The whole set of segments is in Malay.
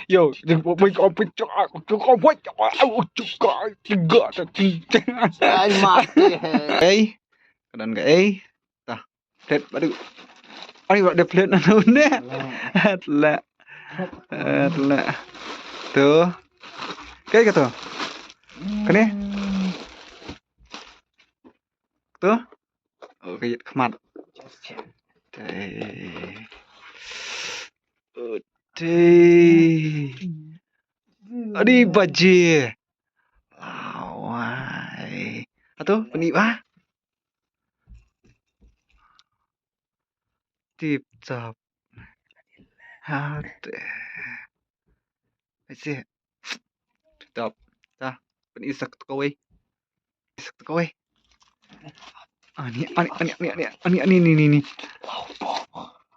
Yo, mình có bị cho có quay Ai mati. ấy dan cái ta plate baru ani buat ada plate nana benda telah telah tu cái tu cái này tu cái khmat đi baji awai atau peniba tip top hati sih top ta penisak kawai isak kawai ani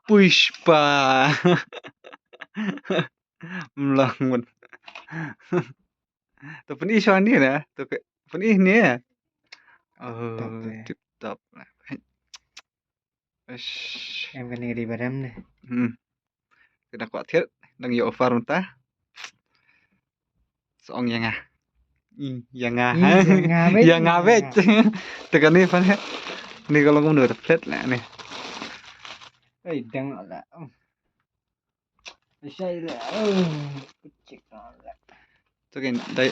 Pushpa melangun tu peni isu ni na tu peni ni tip top Em cái này đi vào đêm này. Kita kuat thiết đang yo farm ta song yang ah yang ah yang ah već tekan ni fan ni kalau kamu udah plate lah nih Đang là say là cik là tu kan dari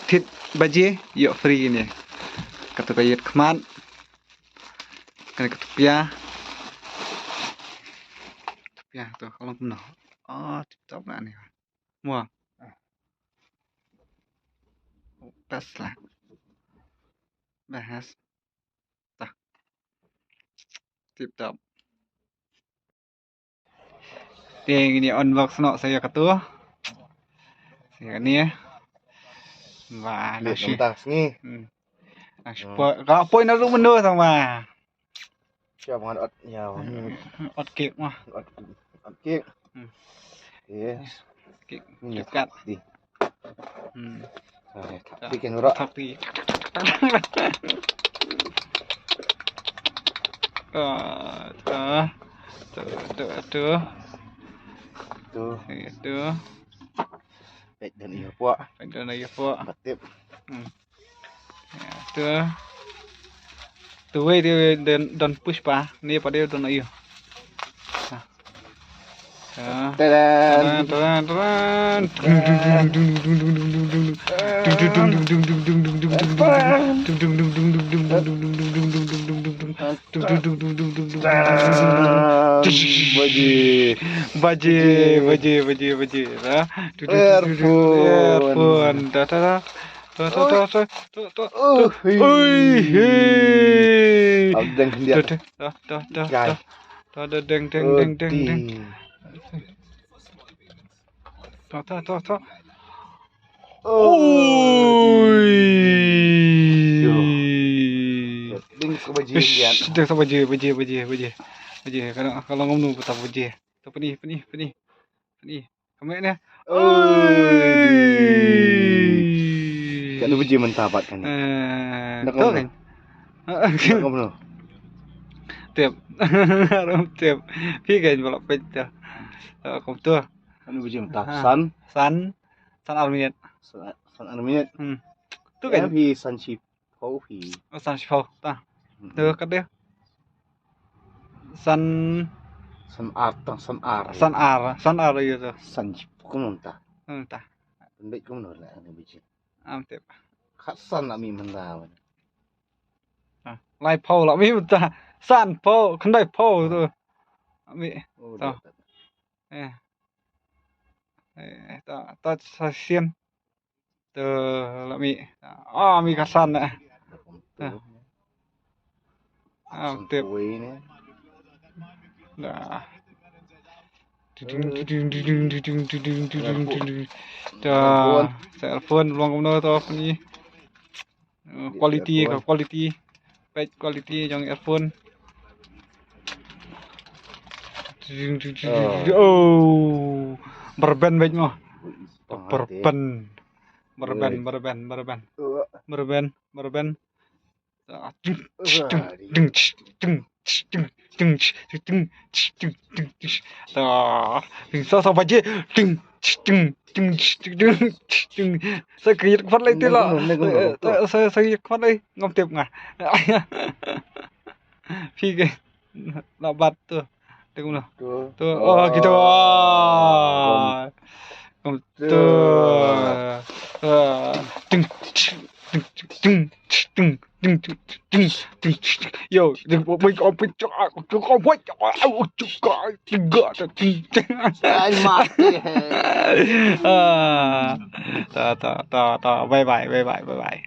thịt baji yo free ni kata kayat kman kan ketupia tu kalau kamu tip top lah nih mua pas lah bahas tah tip top ini unbox no saya ketua saya ni và liệt chúng ta nghe có poi nó cũng menu sama cho bọn ọt nhiều ọt kek mà ọt kek yes kek cắt đi rồi bikin urut tapi tuh itu baik dan iya puak dan iya puak batip tuh dia dan Pushpa ni pada dia dan iya baji earphone Tuh. Dia sama baji. Kalau ngomong betapa baji. Tu penih. Kamu ni. Kan baji mentapat kan. Nak kan? Ngomong. Tiap. Pi kan balap pet tu. Kau tu. Kan baji mentap san arminet. San arminet. Tu kan phi san chi phau phi. San chi phau ta. Tu kat dia. San ar ya tu. San chi cũng ta. Ta. Pendek cũng nổi lại này baji. Tiap. Khát san là mình mendao. Lai phau là mi ta. San phau, kan dai phau tu. Mi. Ta. Ta sian tu là mi mi kasan nè tiệp dah cellphone long công nơ to ni quality page quality trong earphone berben baik mah berben Tung, tung, tung, tung, tung, đó sao sao phải chứ tung tung tung tung tung sao cái phát lên thế là sao sao phát lên ngâm tiếp ngà phi cái là bát tuh tuh nào tuh oh gitu ngâm tuh tung tung tung tung tung tung tung yo đừng có mình có mình cho có quay cho có gỡ Anh mati. ta ta ta ta bye bye bye bye bye bye